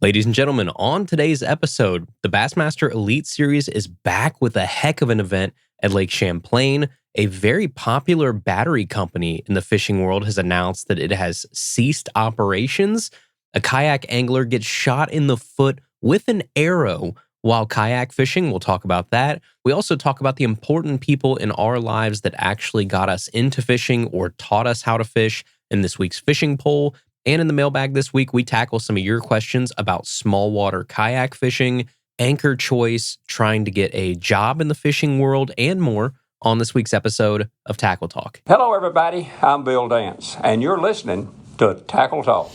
Ladies and gentlemen, on today's episode, the Bassmaster Elite Series is back with a heck of an event at Lake Champlain. A very popular battery company in the fishing world has announced that it has ceased operations. A kayak angler gets shot in the foot with an arrow while kayak fishing. We'll talk about that. We also talk about the important people in our lives that actually got us into fishing or taught us how to fish in this week's fishing poll. And in the mailbag this week, we tackle some of your questions about small water kayak fishing, anchor choice, trying to get a job in the fishing world, and more on this week's episode of Tackle Talk. Hello, everybody. I'm Bill Dance, and you're listening to Tackle Talk.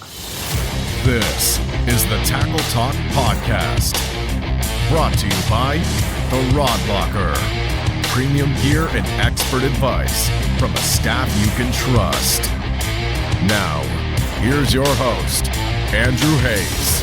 This is the Tackle Talk Podcast, brought to you by The Rod Locker. Premium gear and expert advice from a staff you can trust. Now, here's your host, Andrew Hayes.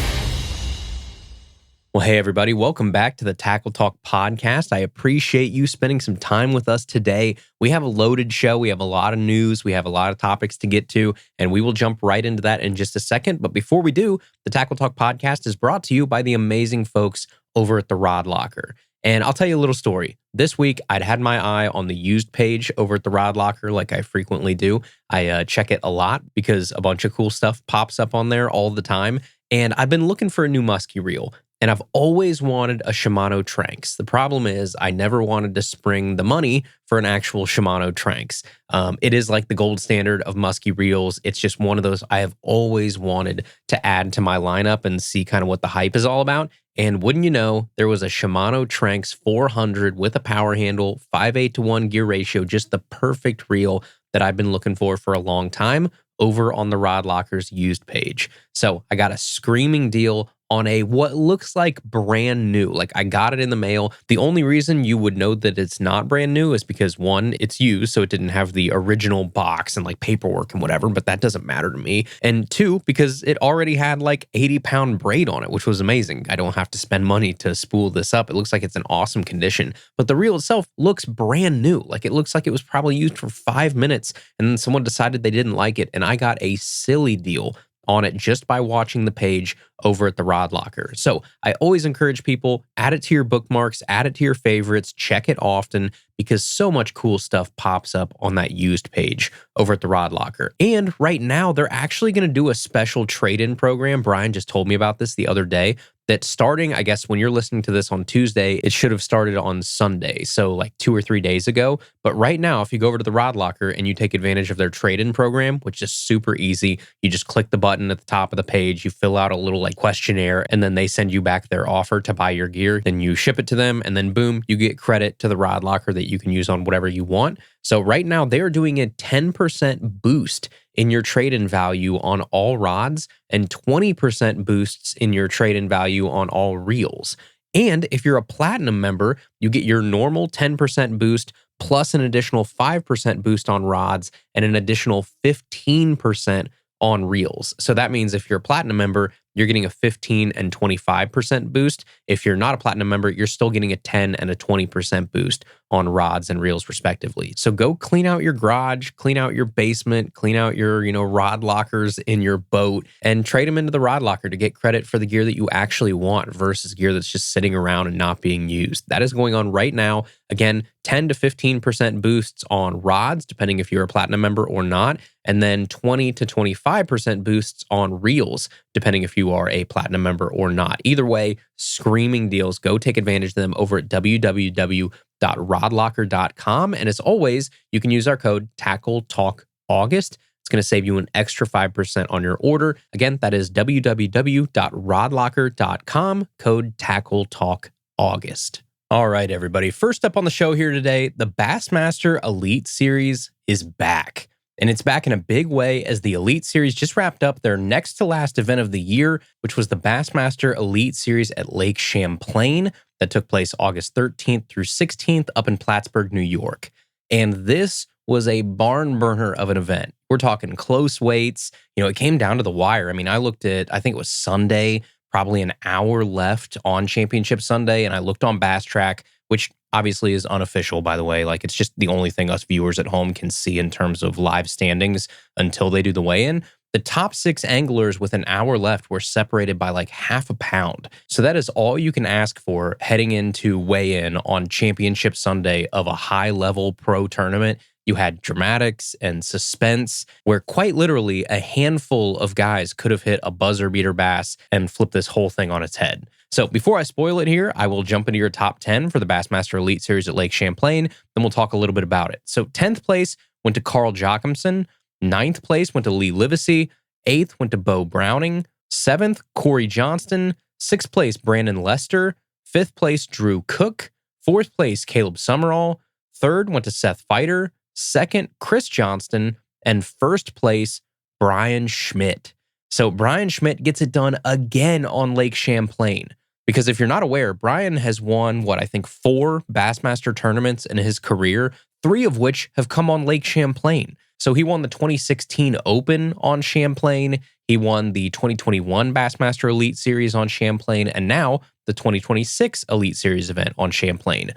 Well, hey, everybody. Welcome back to the Tackle Talk podcast. I appreciate you spending some time with us today. We have a loaded show. We have a lot of news. We have a lot of topics to get to, and we will jump right into that in just a second. But before we do, the Tackle Talk podcast is brought to you by the amazing folks over at the Rod Locker. And I'll tell you a little story. This week, I'd had my eye on the used page over at the Rod Locker like I frequently do. I check it a lot because a bunch of cool stuff pops up on there all the time. And I've been looking for a new musky reel. And I've always wanted a Shimano Tranx. The problem is I never wanted to spring the money for an actual Shimano Tranx. It is like the gold standard of musky reels. It's just one of those I have always wanted to add to my lineup and see kind of what the hype is all about. And wouldn't you know, there was a Shimano Tranx 400 with a power handle, 5:8:1 gear ratio, just the perfect reel that I've been looking for a long time over on the Rod Locker's used page. So I got a screaming deal on a what looks like brand new. Like I got it in the mail. The only reason you would know that it's not brand new is because one, it's used, so it didn't have the original box and like paperwork and whatever, but that doesn't matter to me. And two, because it already had like 80-pound braid on it, which was amazing. I don't have to spend money to spool this up. It looks like it's in awesome condition, but the reel itself looks brand new. Like it looks like it was probably used for 5 minutes and then someone decided they didn't like it, and I got a silly deal on it just by watching the page over at the Rod Locker. So I always encourage people, add it to your bookmarks, add it to your favorites, check it often, because so much cool stuff pops up on that used page over at the Rod Locker. And right now, they're actually going to do a special trade-in program. Bryan just told me about this the other day, that starting, I guess, when you're listening to this on Tuesday, it should have started on Sunday, so like 2 or 3 days ago. But right now, if you go over to the Rod Locker and you take advantage of their trade-in program, which is super easy, you just click the button at the top of the page, you fill out a little like questionnaire, and then they send you back their offer to buy your gear. Then you ship it to them, and then boom, you get credit to the Rod Locker that you can use on whatever you want. So right now, they're doing a 10% boost in your trade-in value on all rods and 20% boosts in your trade-in value on all reels. And if you're a platinum member, you get your normal 10% boost plus an additional 5% boost on rods and an additional 15% on reels. So that means if you're a platinum member, you're getting a 15 and 25% boost. If you're not a platinum member, you're still getting a 10 and a 20% boost on rods and reels respectively. So go clean out your garage, clean out your basement, clean out your, rod lockers in your boat, and trade them into the Rod Locker to get credit for the gear that you actually want versus gear that's just sitting around and not being used. That is going on right now. Again, 10 to 15% boosts on rods, depending if you're a platinum member or not, and then 20 to 25% boosts on reels, depending if you are a platinum member or not. Either way, screaming deals. Go take advantage of them over at www.rodlocker.com. And as always, you can use our code TACKLETALKAugust. It's going to save you an extra 5% on your order. Again, that is www.rodlocker.com, code TACKLETALKAugust. All right, everybody. First up on the show here today, the Bassmaster Elite Series is back. And it's back in a big way as the Elite Series just wrapped up their next to last event of the year, which was the Bassmaster Elite Series at Lake Champlain that took place August 13th through 16th up in Plattsburgh, New York. And this was a barn burner of an event. We're talking close weights. It came down to the wire. I mean, I looked at, I think it was Sunday, probably an hour left on Championship Sunday, and I looked on Bass Track, which obviously is unofficial, by the way. Like, it's just the only thing us viewers at home can see in terms of live standings until they do the weigh-in. The top 6 anglers with an hour left were separated by like half a pound. So that is all you can ask for heading into weigh-in on Championship Sunday of a high-level pro tournament. You had dramatics and suspense where quite literally a handful of guys could have hit a buzzer beater bass and flipped this whole thing on its head. So before I spoil it here, I will jump into your top 10 for the Bassmaster Elite Series at Lake Champlain. Then we'll talk a little bit about it. So 10th place went to Carl Jacobson. 9th place went to Lee Livesey. 8th went to Bo Browning. 7th, Corey Johnston. 6th place, Brandon Lester. 5th place, Drew Cook. 4th place, Caleb Summerall. 3rd went to Seth Feider. 2nd, Chris Johnston. And 1st place, Bryan Schmitt. So Bryan Schmitt gets it done again on Lake Champlain. Because if you're not aware, Bryan has won, 4 Bassmaster tournaments in his career, 3 of which have come on Lake Champlain. So he won the 2016 Open on Champlain, he won the 2021 Bassmaster Elite Series on Champlain, and now the 2026 Elite Series event on Champlain.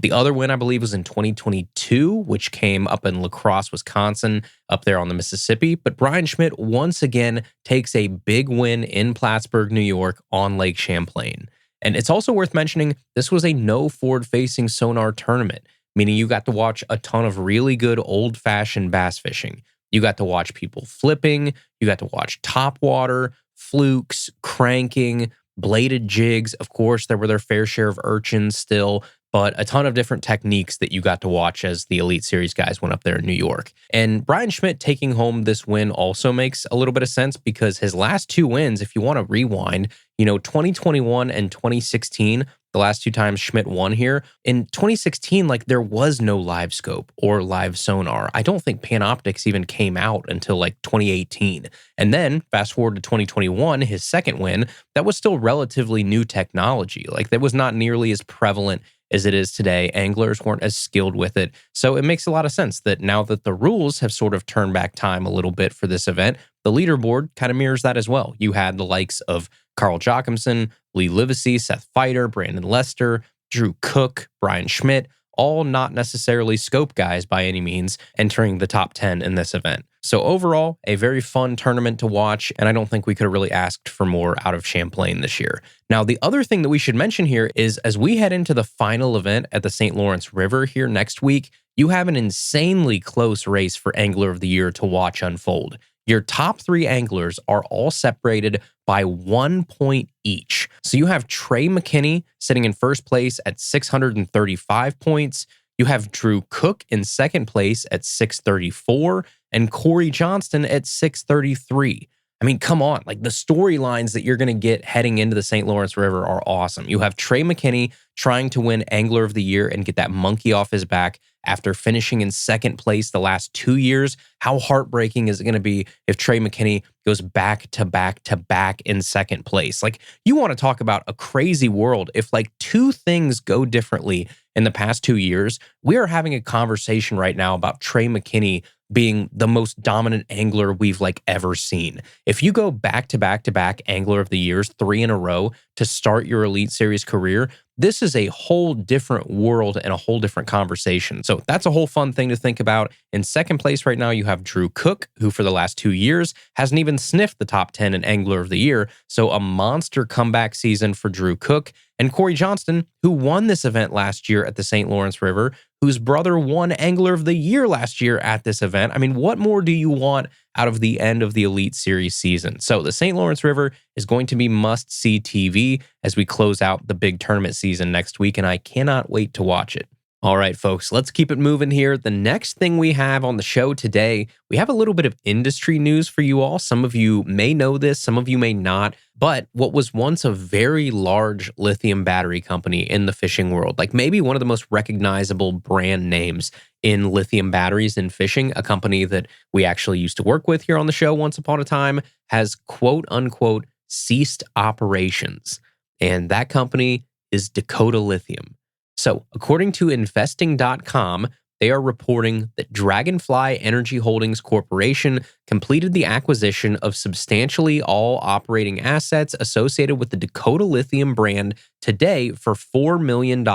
The other win, I believe, was in 2022, which came up in La Crosse, Wisconsin, up there on the Mississippi. But Bryan Schmitt once again takes a big win in Plattsburgh, New York on Lake Champlain. And it's also worth mentioning, this was a no forward-facing sonar tournament, meaning you got to watch a ton of really good old-fashioned bass fishing. You got to watch people flipping, you got to watch topwater, flukes, cranking, bladed jigs. Of course, there were their fair share of urchins still, but a ton of different techniques that you got to watch as the Elite Series guys went up there in New York. And Bryan Schmitt taking home this win also makes a little bit of sense because his last 2 wins, if you want to rewind, 2021 and 2016, the last 2 times Schmitt won here. In 2016, there was no live scope or live sonar. I don't think Panoptics even came out until 2018. And then fast forward to 2021, his second win, that was still relatively new technology. That was not nearly as prevalent as it is today. Anglers weren't as skilled with it. So it makes a lot of sense that now that the rules have sort of turned back time a little bit for this event, the leaderboard kind of mirrors that as well. You had the likes of Carl Jacobson, Lee Livesey, Seth Feider, Brandon Lester, Drew Cook, Bryan Schmitt, all not necessarily scope guys by any means, entering the top 10 in this event. So overall, a very fun tournament to watch, and I don't think we could have really asked for more out of Champlain this year. Now, the other thing that we should mention here is as we head into the final event at the St. Lawrence River here next week, you have an insanely close race for Angler of the Year to watch unfold. Your top 3 anglers are all separated by 1 point each. So you have Trey McKinney sitting in first place at 635 points. You have Drew Cook in second place at 634 and Corey Johnston at 633. I mean, come on, the storylines that you're going to get heading into the St. Lawrence River are awesome. You have Trey McKinney trying to win Angler of the Year and get that monkey off his back after finishing in second place the last 2 years. How heartbreaking is it going to be if Trey McKinney goes back to back to back in second place? You want to talk about a crazy world. If 2 things go differently in the past 2 years, we are having a conversation right now about Trey McKinney being the most dominant angler we've ever seen. If you go back to back to back Angler of the Years 3 in a row to start your Elite Series career, this is a whole different world and a whole different conversation. So that's a whole fun thing to think about. In second place right now, you have Drew Cook, who for the last 2 years hasn't even sniffed the top 10 in Angler of the Year. So a monster comeback season for Drew Cook. And Corey Johnston, who won this event last year at the St. Lawrence River, whose brother won Angler of the Year last year at this event. I mean, what more do you want out of the end of the Elite Series season? So the St. Lawrence River is going to be must-see TV as we close out the big tournament season next week, and I cannot wait to watch it. All right, folks, let's keep it moving here. The next thing we have on the show today, we have a little bit of industry news for you all. Some of you may know this, some of you may not, but what was once a very large lithium battery company in the fishing world, maybe one of the most recognizable brand names in lithium batteries in fishing, a company that we actually used to work with here on the show once upon a time, has quote unquote ceased operations. And that company is Dakota Lithium. So, according to investing.com, they are reporting that Dragonfly Energy Holdings Corporation completed the acquisition of substantially all operating assets associated with the Dakota Lithium brand today for $4 million,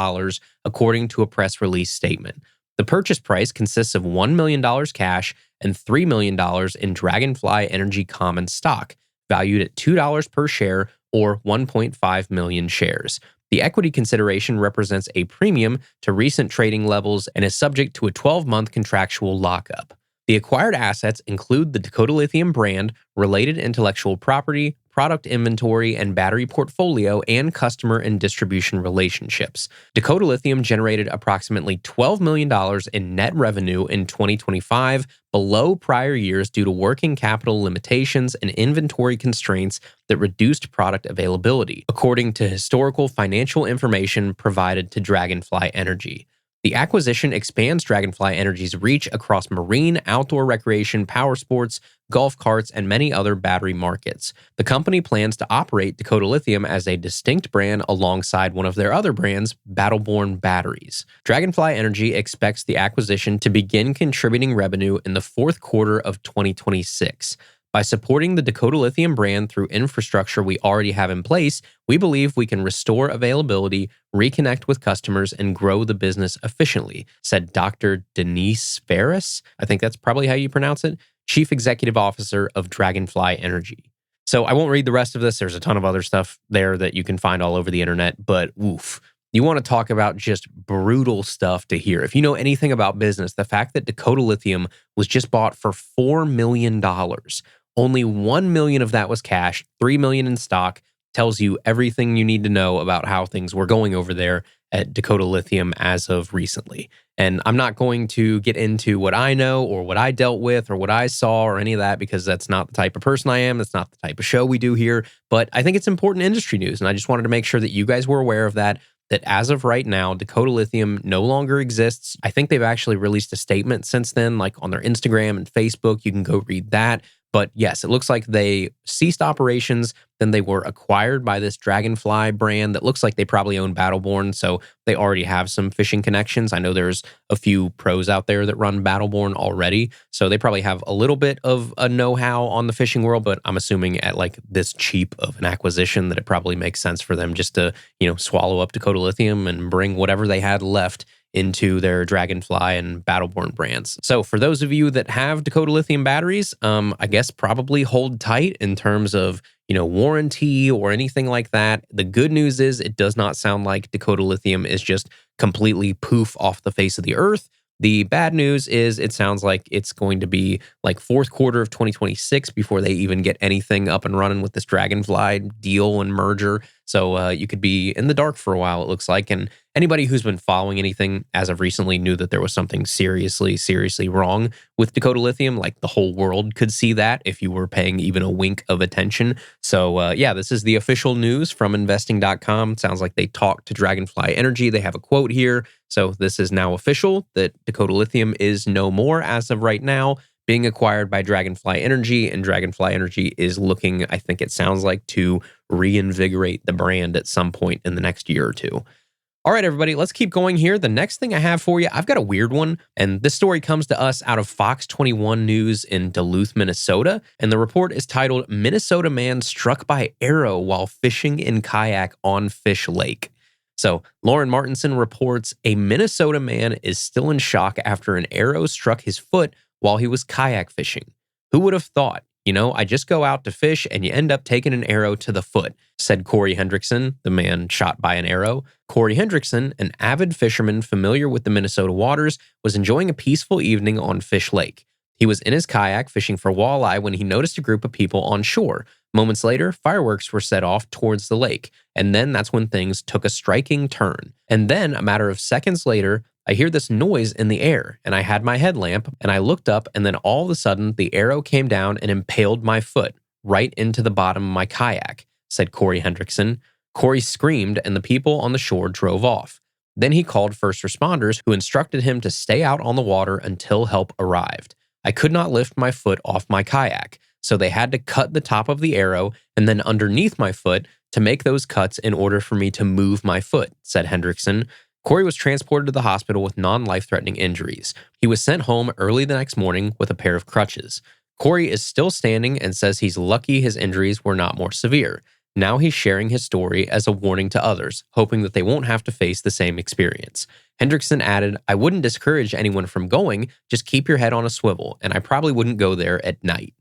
according to a press release statement. The purchase price consists of $1 million cash and $3 million in Dragonfly Energy common stock, valued at $2 per share or 1.5 million shares. The equity consideration represents a premium to recent trading levels and is subject to a 12-month contractual lockup. The acquired assets include the Dakota Lithium brand, related intellectual property, product inventory, and battery portfolio, and customer and distribution relationships. Dakota Lithium generated approximately $12 million in net revenue in 2025, below prior years due to working capital limitations and inventory constraints that reduced product availability, according to historical financial information provided to Dragonfly Energy. The acquisition expands Dragonfly Energy's reach across marine, outdoor recreation, power sports, golf carts, and many other battery markets. The company plans to operate Dakota Lithium as a distinct brand alongside one of their other brands, Battleborn Batteries. Dragonfly Energy expects the acquisition to begin contributing revenue in the fourth quarter of 2026. By supporting the Dakota Lithium brand through infrastructure we already have in place, we believe we can restore availability, reconnect with customers, and grow the business efficiently, said Dr. Denise Ferris, I think that's probably how you pronounce it, Chief Executive Officer of Dragonfly Energy. So I won't read the rest of this. There's a ton of other stuff there that you can find all over the internet, but oof. You want to talk about just brutal stuff to hear. If you know anything about business, the fact that Dakota Lithium was just bought for $4 million, only $1 million of that was cash, $3 million in stock, tells you everything you need to know about how things were going over there at Dakota Lithium as of recently. And I'm not going to get into what I know or what I dealt with or what I saw or any of that, because that's not the type of person I am. That's not the type of show we do here. But I think it's important industry news. And I just wanted to make sure that you guys were aware of that as of right now, Dakota Lithium no longer exists. I think they've actually released a statement since then, like on their Instagram and Facebook. You can go read that. But yes, it looks like they ceased operations. Then they were acquired by this Dragonfly brand that looks like they probably own Battleborn. So they already have some fishing connections. I know there's a few pros out there that run Battleborn already. So they probably have a little bit of a know-how on the fishing world, but I'm assuming at like this cheap of an acquisition that it probably makes sense for them just to, swallow up Dakota Lithium and bring whatever they had left into their Dragonfly and Battleborn brands. So for those of you that have Dakota Lithium batteries, I guess probably hold tight in terms of, warranty or anything like that. The good news is it does not sound like Dakota Lithium is just completely poof off the face of the earth. The bad news is it sounds like it's going to be like fourth quarter of 2026 before they even get anything up and running with this Dragonfly deal and merger. So you could be in the dark for a while, it looks like. And anybody who's been following anything as of recently knew that there was something seriously wrong with Dakota Lithium. Like the whole world could see that if you were paying even a wink of attention. So this is the official news from investing.com. Sounds like they talked to Dragonfly Energy. They have a quote here. So this is now official that Dakota Lithium is no more as of right now, being acquired by Dragonfly Energy, and Dragonfly Energy is looking, I think it sounds like, to reinvigorate the brand at some point in the next year or two. All right, everybody, let's keep going here. The next thing I have for you, I've got a weird one, and this story comes to us out of Fox 21 News in Duluth, Minnesota, and the report is titled, "Minnesota Man Struck by Arrow While Fishing in Kayak on Fish Lake." So Lauren Martinson reports a Minnesota man is still in shock after an arrow struck his foot while he was kayak fishing. Who would have thought? I just go out to fish and you end up taking an arrow to the foot, said Corey Hendrickson, the man shot by an arrow. Corey Hendrickson, an avid fisherman familiar with the Minnesota waters, was enjoying a peaceful evening on Fish Lake. He was in his kayak fishing for walleye when he noticed a group of people on shore. Moments later, fireworks were set off towards the lake, and then that's when things took a striking turn. And then, a matter of seconds later, I hear this noise in the air, and I had my headlamp, and I looked up, and then all of a sudden, the arrow came down and impaled my foot right into the bottom of my kayak, said Corey Hendrickson. Corey screamed, and the people on the shore drove off. Then he called first responders, who instructed him to stay out on the water until help arrived. I could not lift my foot off my kayak, so they had to cut the top of the arrow and then underneath my foot to make those cuts in order for me to move my foot, said Hendrickson. Corey was transported to the hospital with non-life-threatening injuries. He was sent home early the next morning with a pair of crutches. Corey is still standing and says he's lucky his injuries were not more severe. Now he's sharing his story as a warning to others, hoping that they won't have to face the same experience. Hendrickson added, I wouldn't discourage anyone from going, just keep your head on a swivel, and I probably wouldn't go there at night.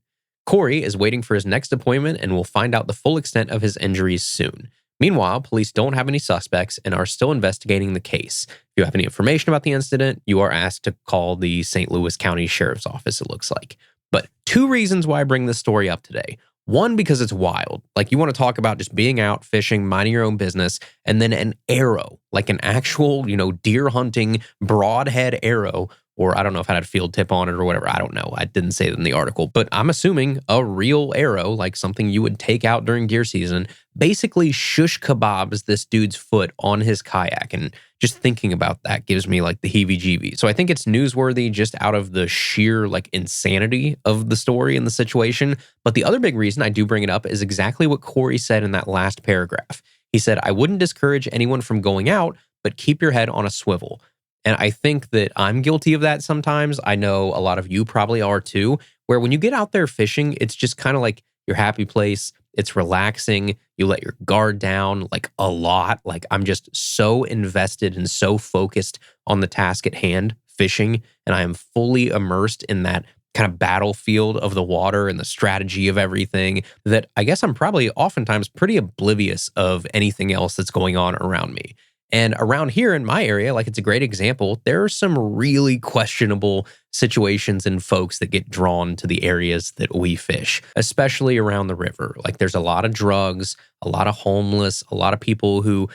Corey is waiting for his next appointment and will find out the full extent of his injuries soon. Meanwhile, police don't have any suspects and are still investigating the case. If you have any information about the incident, you are asked to call the St. Louis County Sheriff's Office, it looks like. But 2 reasons why I bring this story up today. One, because it's wild. Like, you want to talk about just being out, fishing, minding your own business, and then an arrow, like an actual, deer hunting broadhead arrow, or I don't know if it had a field tip on it or whatever. I don't know. I didn't say that in the article, but I'm assuming a real arrow, like something you would take out during deer season, basically shush kebabs this dude's foot on his kayak. And just thinking about that gives me like the heebie-jeebies. So I think it's newsworthy just out of the sheer insanity of the story and the situation. But the other big reason I do bring it up is exactly what Corey said in that last paragraph. He said, I wouldn't discourage anyone from going out, but keep your head on a swivel. And I think that I'm guilty of that sometimes. I know a lot of you probably are too, where when you get out there fishing, it's just kind of like your happy place. It's relaxing. You let your guard down a lot. I'm just so invested and so focused on the task at hand, fishing, and I am fully immersed in that kind of battlefield of the water and the strategy of everything that I guess I'm probably oftentimes pretty oblivious of anything else that's going on around me. And around here in my area, it's a great example, there are some really questionable situations and folks that get drawn to the areas that we fish, especially around the river. There's a lot of drugs, a lot of homeless, a lot of people who,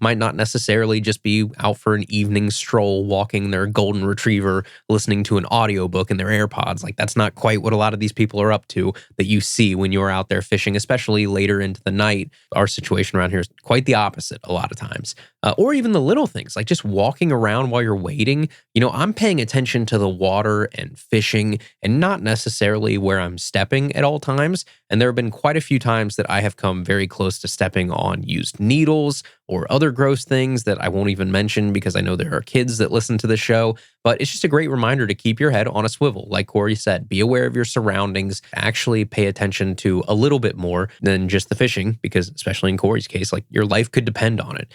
might not necessarily just be out for an evening stroll, walking their golden retriever, listening to an audiobook in their AirPods. That's not quite what a lot of these people are up to that you see when you're out there fishing, especially later into the night. Our situation around here is quite the opposite a lot of times. Or even the little things, like just walking around while you're waiting. I'm paying attention to the water and fishing and not necessarily where I'm stepping at all times. And there have been quite a few times that I have come very close to stepping on used needles or other gross things that I won't even mention because I know there are kids that listen to the show. But it's just a great reminder to keep your head on a swivel. Like Corey said, be aware of your surroundings, actually pay attention to a little bit more than just the fishing, because especially in Corey's case, your life could depend on it.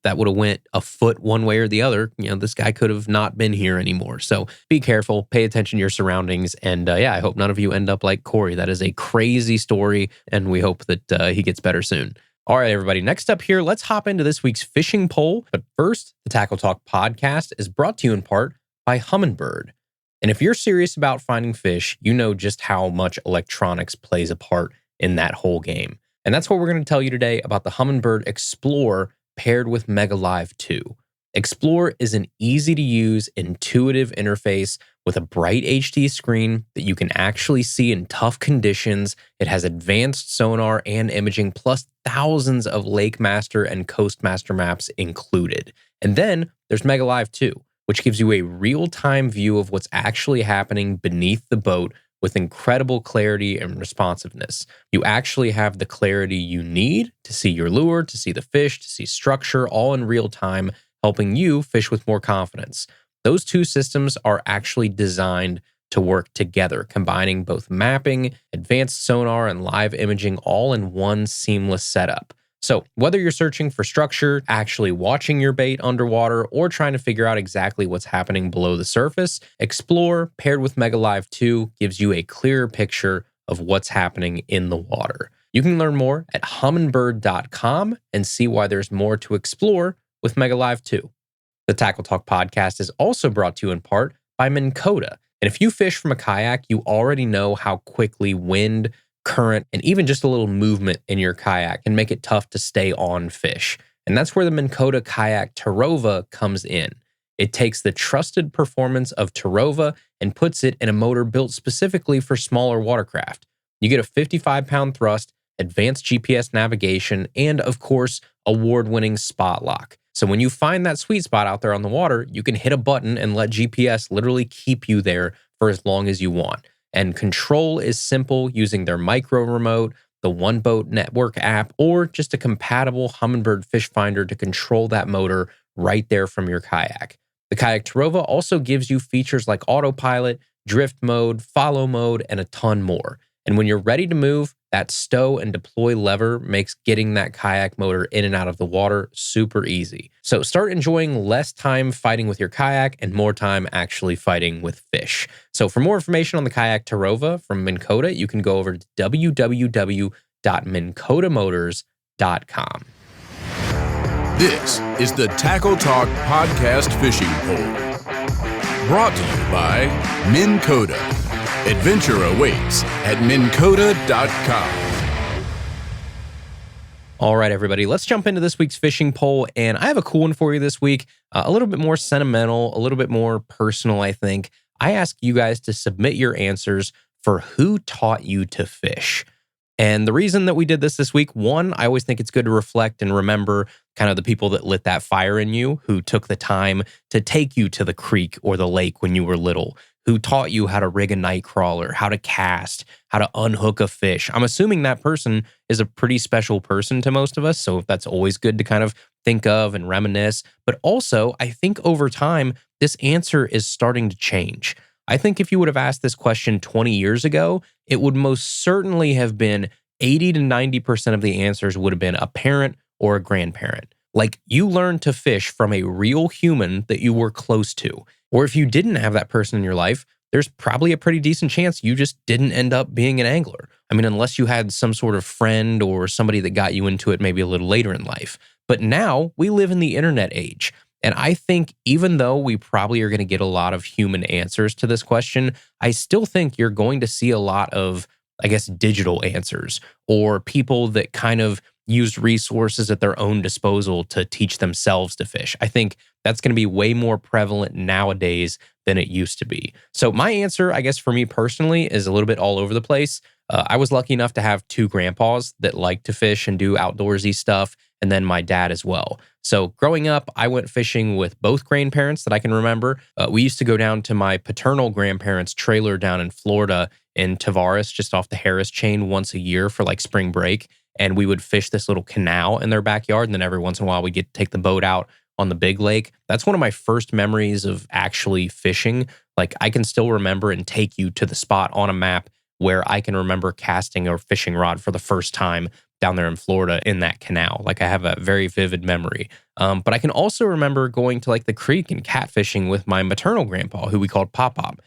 That would have went a foot one way or the other. This guy could have not been here anymore. So be careful, pay attention to your surroundings. And I hope none of you end up like Corey. That is a crazy story, and we hope that he gets better soon. All right, everybody, next up here, let's hop into this week's fishing poll. But first, the Tackle Talk podcast is brought to you in part by Humminbird. And if you're serious about finding fish, you know just how much electronics plays a part in that whole game. And that's what we're going to tell you today about the Humminbird Explorer paired with Mega Live 2. Explorer is an easy-to-use, intuitive interface with a bright HD screen that you can actually see in tough conditions. It has advanced sonar and imaging, plus thousands of Lakemaster and Coastmaster maps included. And then there's Mega Live 2, which gives you a real-time view of what's actually happening beneath the boat with incredible clarity and responsiveness. You actually have the clarity you need to see your lure, to see the fish, to see structure, all in real time, helping you fish with more confidence. Those two systems are actually designed to work together, combining both mapping, advanced sonar, and live imaging all in one seamless setup. So whether you're searching for structure, actually watching your bait underwater, or trying to figure out exactly what's happening below the surface, Explore paired with Mega Live 2 gives you a clearer picture of what's happening in the water. You can learn more at humminbird.com and see why there's more to explore with Mega Live 2. The Tackle Talk podcast is also brought to you in part by Minn Kota. And if you fish from a kayak, you already know how quickly wind, current, and even just a little movement in your kayak can make it tough to stay on fish. And that's where the Minn Kota Kayak Tarova comes in. It takes the trusted performance of Tarova and puts it in a motor built specifically for smaller watercraft. You get a 55-pound thrust, advanced GPS navigation, and of course, award-winning spot lock. So when you find that sweet spot out there on the water, you can hit a button and let GPS literally keep you there for as long as you want. And control is simple using their micro remote, the One Boat Network app, or just a compatible Humminbird fish finder to control that motor right there from your kayak. The Kayak Tarova also gives you features like autopilot, drift mode, follow mode, and a ton more. And when you're ready to move, that stow and deploy lever makes getting that kayak motor in and out of the water super easy. So start enjoying less time fighting with your kayak and more time actually fighting with fish. So for more information on the kayak Tarova from Minn Kota, you can go over to www.minnkotamotors.com. This is the Tackle Talk Podcast Fishing Pole. Brought to you by Minn Kota. Adventure awaits at minnkota.com. All right, everybody, let's jump into this week's fishing pole. And I have a cool one for you this week, a little bit more sentimental, a little bit more personal, I think. I ask you guys to submit your answers for who taught you to fish. And the reason that we did this week, one, I always think it's good to reflect and remember kind of the people that lit that fire in you, who took the time to take you to the creek or the lake when you were little, who taught you how to rig a night crawler, how to cast, how to unhook a fish. I'm assuming that person is a pretty special person to most of us, so that's always good to kind of think of and reminisce. But also, I think over time, this answer is starting to change. I think if you would have asked this question 20 years ago, it would most certainly have been 80 to 90% of the answers would have been a parent or a grandparent. Like, you learned to fish from a real human that you were close to. Or if you didn't have that person in your life, there's probably a pretty decent chance you just didn't end up being an angler. I mean, unless you had some sort of friend or somebody that got you into it maybe a little later in life. But now we live in the internet age. And I think even though we probably are going to get a lot of human answers to this question, I still think you're going to see a lot of, I guess, digital answers or people that kind of used resources at their own disposal to teach themselves to fish. I think that's going to be way more prevalent nowadays than it used to be. So my answer, I guess, for me personally, is a little bit all over the place. I was lucky enough to have two grandpas that like to fish and do outdoorsy stuff, and then my dad as well. So growing up, I went fishing with both grandparents that I can remember. We used to go down to my paternal grandparents' trailer down in Florida in Tavares, just off the Harris chain, once a year for like spring break. And we would fish this little canal in their backyard. And then every once in a while, we get to take the boat out on the big lake. That's one of my first memories of actually fishing. Like, I can still remember and take you to the spot on a map where I can remember casting a fishing rod for the first time down there in Florida in that canal. Like, I have a very vivid memory. But I can also remember going to like the creek and catfishing with my maternal grandpa, who we called Pop Pop.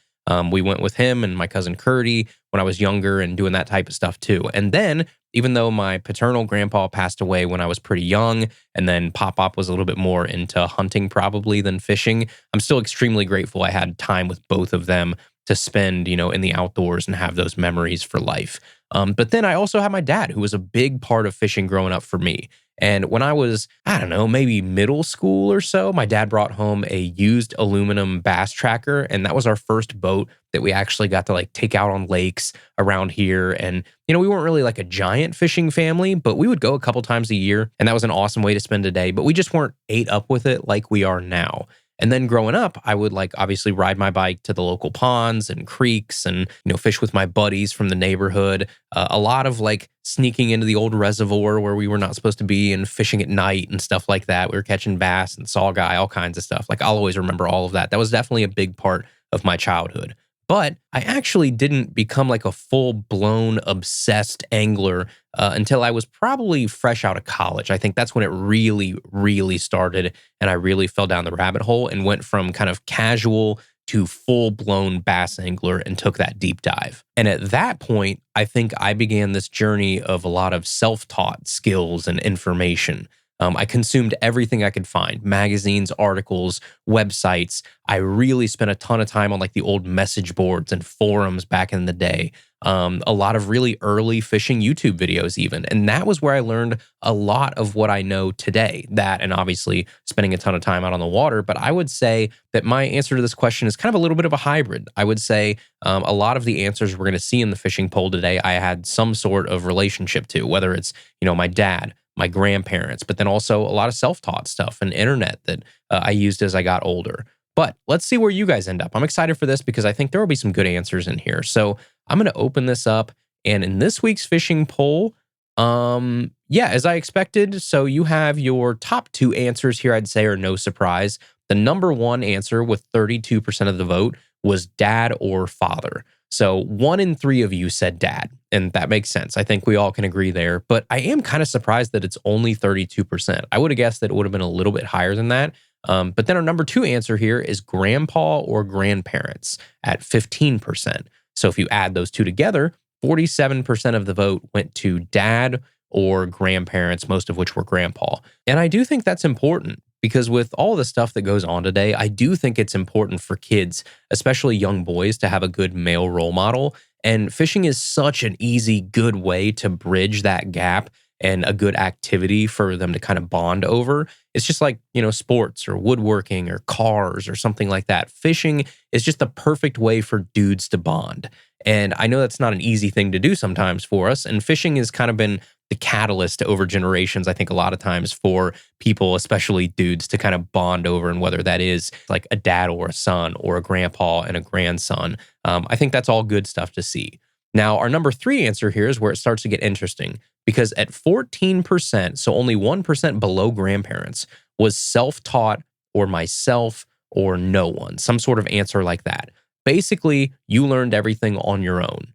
We went with him and my cousin Curdy when I was younger and doing that type of stuff too. And then, even though my paternal grandpa passed away when I was pretty young, and then Pop Pop was a little bit more into hunting probably than fishing, I'm still extremely grateful I had time with both of them to spend, in the outdoors and have those memories for life. But then I also had my dad, who was a big part of fishing growing up for me. And when I was, I don't know, maybe middle school or so, my dad brought home a used aluminum bass tracker. And that was our first boat that we actually got to like take out on lakes around here. And, we weren't really like a giant fishing family, but we would go a couple times a year. And that was an awesome way to spend a day. But we just weren't ate up with it like we are now. And then growing up, I would like obviously ride my bike to the local ponds and creeks and, fish with my buddies from the neighborhood. A lot of like sneaking into the old reservoir where we were not supposed to be and fishing at night and stuff like that. We were catching bass and saugeye, all kinds of stuff. Like, I'll always remember all of that. That was definitely a big part of my childhood. But I actually didn't become like a full-blown obsessed angler until I was probably fresh out of college. I think that's when it really, really started, and I really fell down the rabbit hole and went from kind of casual to full-blown bass angler and took that deep dive. And at that point, I think I began this journey of a lot of self-taught skills and information. I consumed everything I could find: magazines, articles, websites. I really spent a ton of time on like the old message boards and forums back in the day. A lot of really early fishing YouTube videos even. And that was where I learned a lot of what I know today. That, and obviously spending a ton of time out on the water. But I would say that my answer to this question is kind of a little bit of a hybrid. I would say a lot of the answers we're going to see in the fishing poll today, I had some sort of relationship to, whether it's, my dad, my grandparents, but then also a lot of self-taught stuff and internet that I used as I got older. But let's see where you guys end up. I'm excited for this because I think there will be some good answers in here. So I'm going to open this up. And in this week's fishing poll, as I expected, so you have your top two answers here, I'd say, are no surprise. The number one answer with 32% of the vote was dad or father. So 1 in 3 of you said dad, and that makes sense. I think we all can agree there, but I am kind of surprised that it's only 32%. I would have guessed that it would have been a little bit higher than that. But then our number 2 answer here is grandpa or grandparents at 15%. So if you add those two together, 47% of the vote went to dad or grandparents, most of which were grandpa. And I do think that's important because with all the stuff that goes on today, I do think it's important for kids, especially young boys, to have a good male role model. And fishing is such an easy, good way to bridge that gap and a good activity for them to kind of bond over. It's just like, sports or woodworking or cars or something like that. Fishing is just the perfect way for dudes to bond. And I know that's not an easy thing to do sometimes for us. And fishing has kind of been the catalyst over generations, I think, a lot of times for people, especially dudes, to kind of bond over, and whether that is like a dad or a son or a grandpa and a grandson. I think that's all good stuff to see. Now, our number 3 answer here is where it starts to get interesting, because at 14%, so only 1% below grandparents, was self-taught or myself or no one, some sort of answer like that. Basically, you learned everything on your own.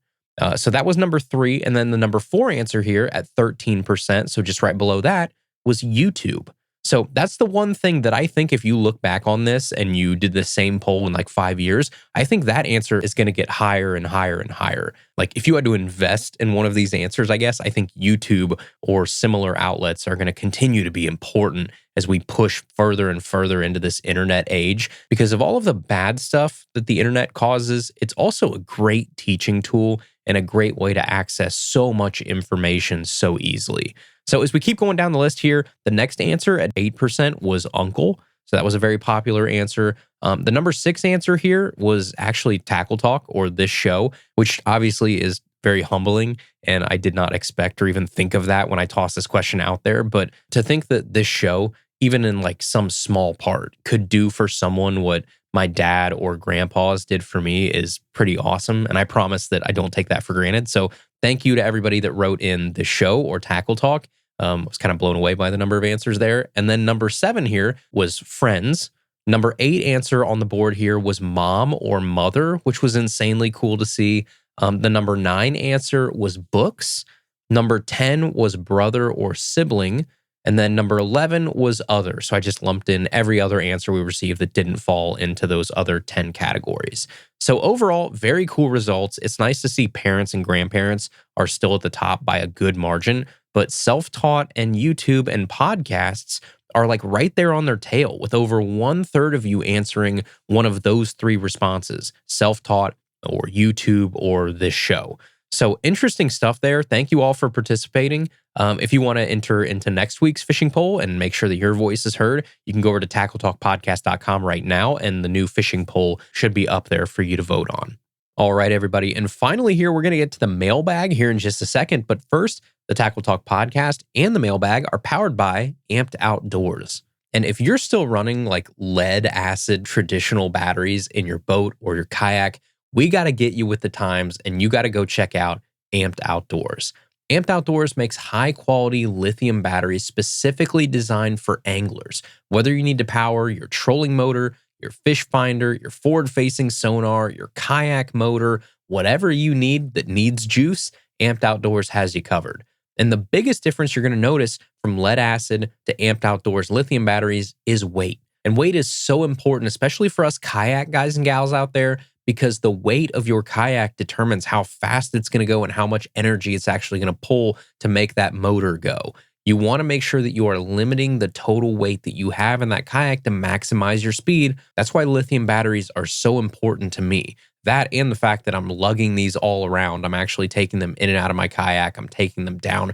So that was number 3. And then the number 4 answer here at 13%, so just right below that, was YouTube. So that's the one thing that I think if you look back on this and you did the same poll in like 5 years, I think that answer is going to get higher and higher and higher. Like if you had to invest in one of these answers, I guess, I think YouTube or similar outlets are going to continue to be important as we push further and further into this internet age. Because of all of the bad stuff that the internet causes, it's also a great teaching tool and a great way to access so much information so easily. So as we keep going down the list here, the next answer at 8% was uncle. So that was a very popular answer. The number 6 answer here was actually Tackle Talk or this show, which obviously is very humbling. And I did not expect or even think of that when I tossed this question out there. But to think that this show, even in like some small part, could do for someone what my dad or grandpa's did for me is pretty awesome. And I promise that I don't take that for granted. So thank you to everybody that wrote in the show or Tackle Talk. I was kind of blown away by the number of answers there. And then number 7 here was friends. Number 8 answer on the board here was mom or mother, which was insanely cool to see. The number 9 answer was books. Number 10 was brother or sibling. And then number 11 was other. So I just lumped in every other answer we received that didn't fall into those other 10 categories. So overall, very cool results. It's nice to see parents and grandparents are still at the top by a good margin, but self-taught and YouTube and podcasts are like right there on their tail, with over 1/3 of you answering one of those 3 responses: self-taught or YouTube or this show. So interesting stuff there. Thank you all for participating. If you want to enter into next week's fishing poll and make sure that your voice is heard, you can go over to tackletalkpodcast.com right now, and the new fishing poll should be up there for you to vote on. All right, everybody. And finally here, we're going to get to the mailbag here in just a second. But first, the Tackle Talk podcast and the mailbag are powered by Amped Outdoors. And if you're still running like lead acid traditional batteries in your boat or your kayak, we got to get you with the times, and you got to go check out Amped Outdoors. Amped Outdoors makes high-quality lithium batteries specifically designed for anglers. Whether you need to power your trolling motor, your fish finder, your forward-facing sonar, your kayak motor, whatever you need that needs juice, Amped Outdoors has you covered. And the biggest difference you're going to notice from lead acid to Amped Outdoors lithium batteries is weight. And weight is so important, especially for us kayak guys and gals out there, because the weight of your kayak determines how fast it's going to go and how much energy it's actually going to pull to make that motor go. You want to make sure that you are limiting the total weight that you have in that kayak to maximize your speed. That's why lithium batteries are so important to me. That and the fact that I'm lugging these all around. I'm actually taking them in and out of my kayak. I'm taking them down,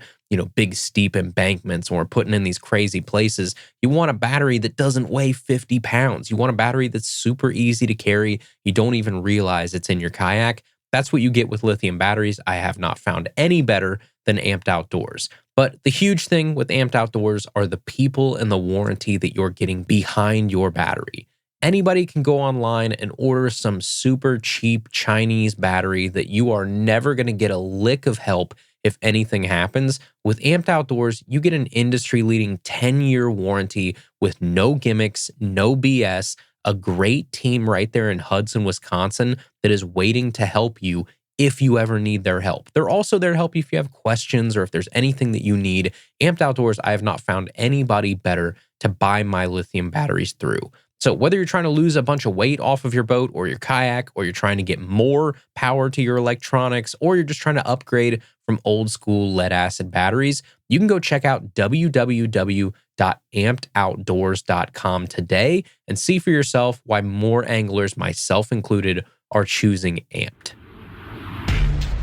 big steep embankments, or putting in these crazy places. You want a battery that doesn't weigh 50 pounds. You want a battery that's super easy to carry. You don't even realize it's in your kayak. That's what you get with lithium batteries. I have not found any better than Amped Outdoors. But the huge thing with Amped Outdoors are the people and the warranty that you're getting behind your battery. Anybody can go online and order some super cheap Chinese battery that you are never going to get a lick of help if anything happens. With Amped Outdoors, you get an industry-leading 10-year warranty with no gimmicks, no BS, a great team right there in Hudson, Wisconsin that is waiting to help you if you ever need their help. They're also there to help you if you have questions or if there's anything that you need. Amped Outdoors, I have not found anybody better to buy my lithium batteries through. So whether you're trying to lose a bunch of weight off of your boat or your kayak, or you're trying to get more power to your electronics, or you're just trying to upgrade from old school lead acid batteries, you can go check out www.ampedoutdoors.com today and see for yourself why more anglers, myself included, are choosing Amped.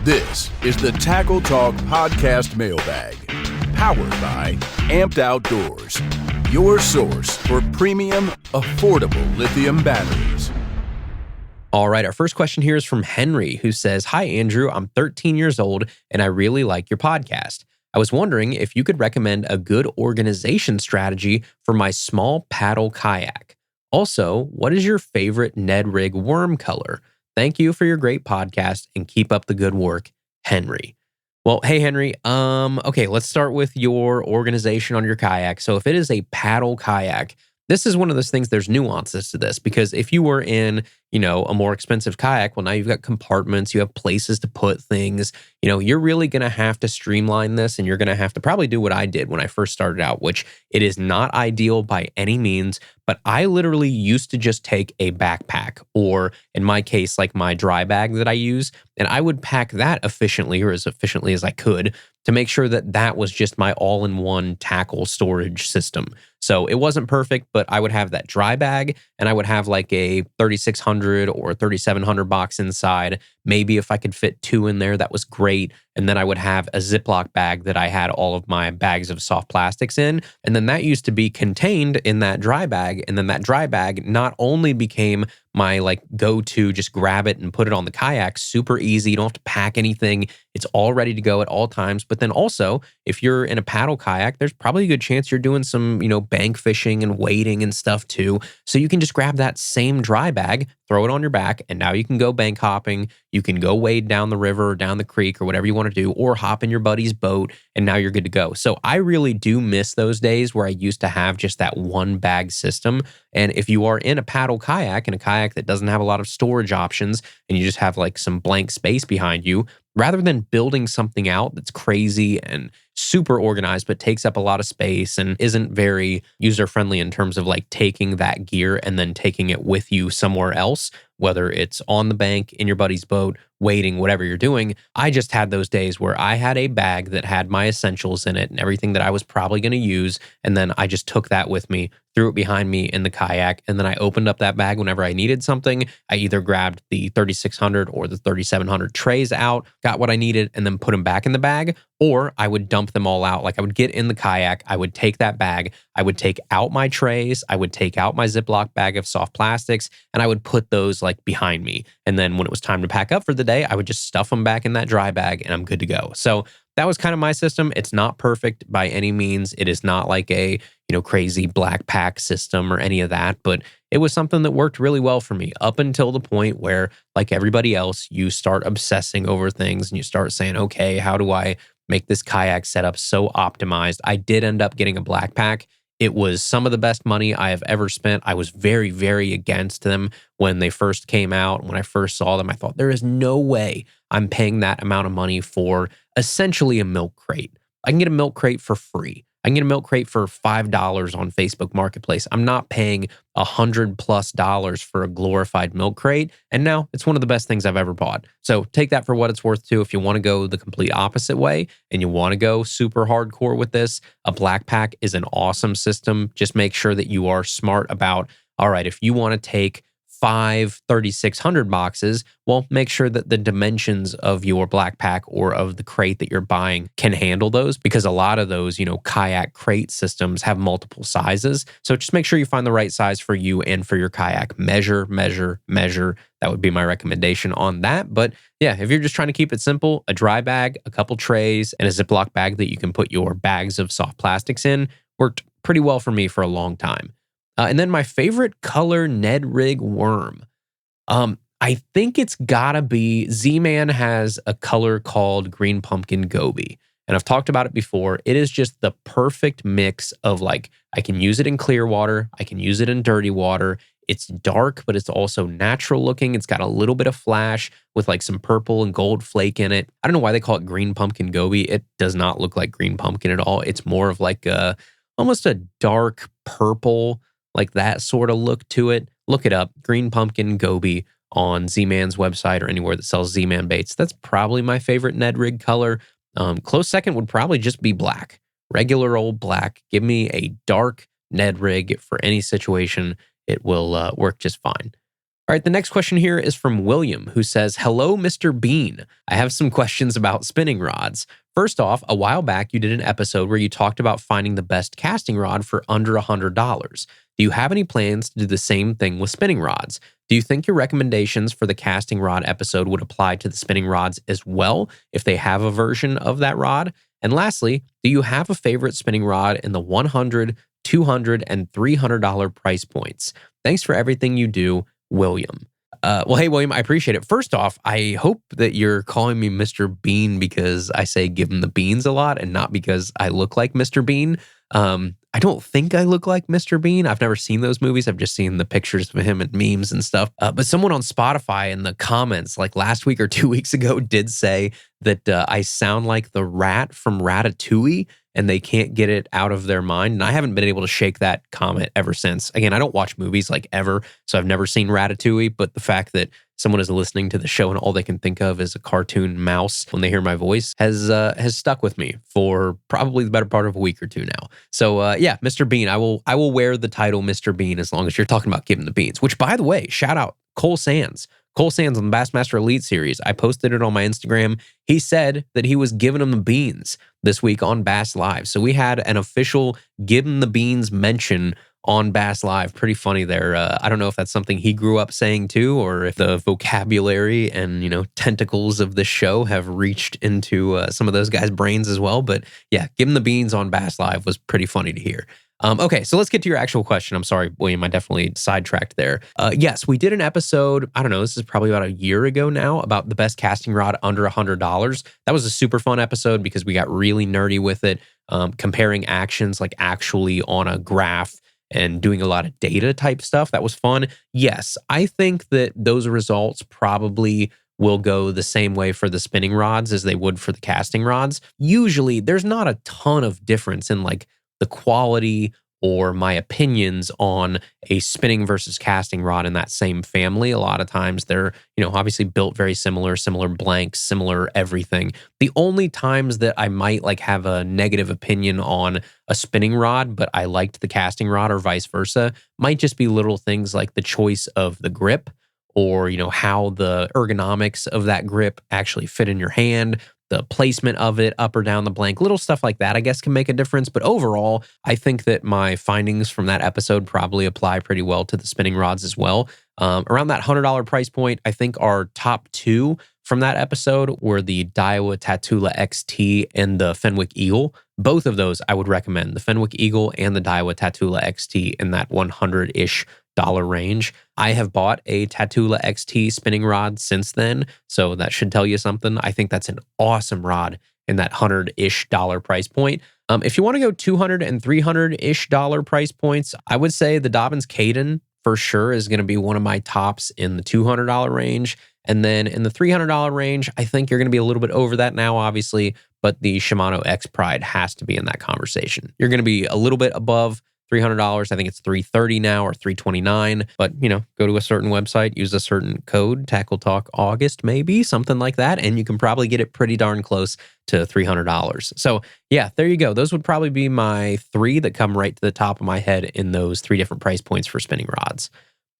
This is the Tackle Talk Podcast Mailbag, powered by Amped Outdoors, your source for premium, affordable lithium batteries. All right, our first question here is from Henry, who says, "Hi, Andrew. I'm 13 years old, and I really like your podcast. I was wondering if you could recommend a good organization strategy for my small paddle kayak. Also, what is your favorite Ned rig worm color? Thank you for your great podcast and keep up the good work, Henry." Well, hey, Henry. Okay, let's start with your organization on your kayak. So if it is a paddle kayak, this is one of those things, there's nuances to this, because if you were in, a more expensive kayak, well, now you've got compartments, you have places to put things, you're really going to have to streamline this, and you're going to have to probably do what I did when I first started out, which it is not ideal by any means, but I literally used to just take a backpack, or in my case, like my dry bag that I use, and I would pack that efficiently, or as efficiently as I could, to make sure that that was just my all-in-one tackle storage system. So it wasn't perfect, but I would have that dry bag, and I would have like a 3600 or 3700 box inside. Maybe if I could fit 2 in there, that was great. And then I would have a Ziploc bag that I had all of my bags of soft plastics in. And then that used to be contained in that dry bag. And then that dry bag not only became my go-to, just grab it and put it on the kayak, super easy. You don't have to pack anything. It's all ready to go at all times. But then also, if you're in a paddle kayak, there's probably a good chance you're doing some, bank fishing and wading and stuff too. So you can just grab that same dry bag, throw it on your back, and now you can go bank hopping. You can go wade down the river or down the creek or whatever you want to do, or hop in your buddy's boat, and now you're good to go. So I really do miss those days where I used to have just that one bag system. And if you are in a paddle kayak, and a kayak that doesn't have a lot of storage options, and you just have some blank space behind you, rather than building something out that's crazy and super organized, but takes up a lot of space and isn't very user-friendly in terms of taking that gear and then taking it with you somewhere else, whether it's on the bank, in your buddy's boat, wading, whatever you're doing. I just had those days where I had a bag that had my essentials in it and everything that I was probably going to use. And then I just took that with me, threw it behind me in the kayak. And then I opened up that bag whenever I needed something. I either grabbed the 3600 or the 3700 trays out, got what I needed, and then put them back in the bag. Or I would dump them all out. I would get in the kayak, I would take that bag, I would take out my trays, I would take out my Ziploc bag of soft plastics, and I would put those behind me. And then when it was time to pack up for the day, I would just stuff them back in that dry bag and I'm good to go. So that was kind of my system. It's not perfect by any means. It is not like a, crazy black pack system or any of that, but it was something that worked really well for me up until the point where, like everybody else, you start obsessing over things and you start saying, okay, how do I make this kayak setup so optimized? I did end up getting a black pack. It was some of the best money I have ever spent. I was very, very against them when they first came out. When I first saw them, I thought, there is no way I'm paying that amount of money for essentially a milk crate. I can get a milk crate for free. I can get a milk crate for $5 on Facebook Marketplace. I'm not paying $100+ for a glorified milk crate. And now it's one of the best things I've ever bought. So take that for what it's worth too. If you want to go the complete opposite way and you want to go super hardcore with this, a black pack is an awesome system. Just make sure that you are smart about, all right, if you want to take 5 3600 boxes, well, make sure that the dimensions of your black pack or of the crate that you're buying can handle those, because a lot of those, kayak crate systems have multiple sizes. So just make sure you find the right size for you and for your kayak. Measure, measure, measure. That would be my recommendation on that. But yeah, if you're just trying to keep it simple, a dry bag, a couple trays, and a Ziploc bag that you can put your bags of soft plastics in worked pretty well for me for a long time. And then my favorite color Ned rig worm. I think it's gotta be, Z-Man has a color called Green Pumpkin Goby. And I've talked about it before. It is just the perfect mix of I can use it in clear water. I can use it in dirty water. It's dark, but it's also natural looking. It's got a little bit of flash with like some purple and gold flake in it. I don't know why they call it green pumpkin goby. It does not look like green pumpkin at all. It's more of like almost a dark purple, like that sort of look to it. Look it up, green pumpkin goby on Z-Man's website or anywhere that sells Z-Man baits. That's probably my favorite Ned rig color. Close second would probably just be black. Regular old black. Give me a dark Ned rig for any situation. It will work just fine. All right, the next question here is from William, who says, "Hello, Mr. Bean. I have some questions about spinning rods. First off, a while back, you did an episode where you talked about finding the best casting rod for under $100. Do you have any plans to do the same thing with spinning rods? Do you think your recommendations for the casting rod episode would apply to the spinning rods as well if they have a version of that rod? And lastly, do you have a favorite spinning rod in the $100, $200, and $300 price points? Thanks for everything you do, William." Well, hey, William, I appreciate it. First off, I hope that you're calling me Mr. Bean because I say give him the beans a lot and not because I look like Mr. Bean. I don't think I look like Mr. Bean. I've never seen those movies. I've just seen the pictures of him and memes and stuff. But someone on Spotify in the comments, like last week or 2 weeks ago, did say that I sound like the rat from Ratatouille, and they can't get it out of their mind. And I haven't been able to shake that comment ever since. Again, I don't watch movies like ever, so I've never seen Ratatouille, but the fact that someone is listening to the show and all they can think of is a cartoon mouse when they hear my voice has stuck with me for probably the better part of a week or two now. So yeah, Mr. Bean, I will wear the title Mr. Bean as long as you're talking about giving the beans, which by the way, shout out Cole Sands. Cole Sands on the Bassmaster Elite Series. I posted it on my Instagram. He said that he was giving him the beans this week on Bass Live. So we had an official give him the beans mention on Bass Live. Pretty funny there. I don't know if that's something he grew up saying too, or if the vocabulary and, tentacles of the show have reached into some of those guys' brains as well. But yeah, give him the beans on Bass Live was pretty funny to hear. Okay, so let's get to your actual question. I'm sorry, William, I definitely sidetracked there. Yes, we did an episode, I don't know, this is probably about a year ago now, about the best casting rod under $100. That was a super fun episode because we got really nerdy with it, comparing actions like actually on a graph and doing a lot of data type stuff. That was fun. Yes, I think that those results probably will go the same way for the spinning rods as they would for the casting rods. Usually, there's not a ton of difference in like the quality or my opinions on a spinning versus casting rod in that same family. A lot of times they're, obviously built very similar blanks, similar everything. The only times that I might like have a negative opinion on a spinning rod, but I liked the casting rod or vice versa, might just be little things like the choice of the grip or, how the ergonomics of that grip actually fit in your hand, the placement of it up or down the blank, little stuff like that, I guess, can make a difference. But overall, I think that my findings from that episode probably apply pretty well to the spinning rods as well. Around that $100 price point, I think our top two from that episode were the Daiwa Tatula XT and the Fenwick Eagle. Both of those I would recommend, the Fenwick Eagle and the Daiwa Tatula XT in that $100-ish range. I have bought a Tatula XT spinning rod since then, so that should tell you something. I think that's an awesome rod in that $100-ish price point. If you want to go $200 and $300-ish price points, I would say the Dobyns Kaden for sure is going to be one of my tops in the $200 range. And then in the $300 range, I think you're going to be a little bit over that now, obviously, but the Shimano X Pride has to be in that conversation. You're going to be a little bit above $300. I think it's $330 now or $329. But, go to a certain website, use a certain code, Tackle Talk August, maybe, something like that. And you can probably get it pretty darn close to $300. So yeah, there you go. Those would probably be my three that come right to the top of my head in those three different price points for spinning rods.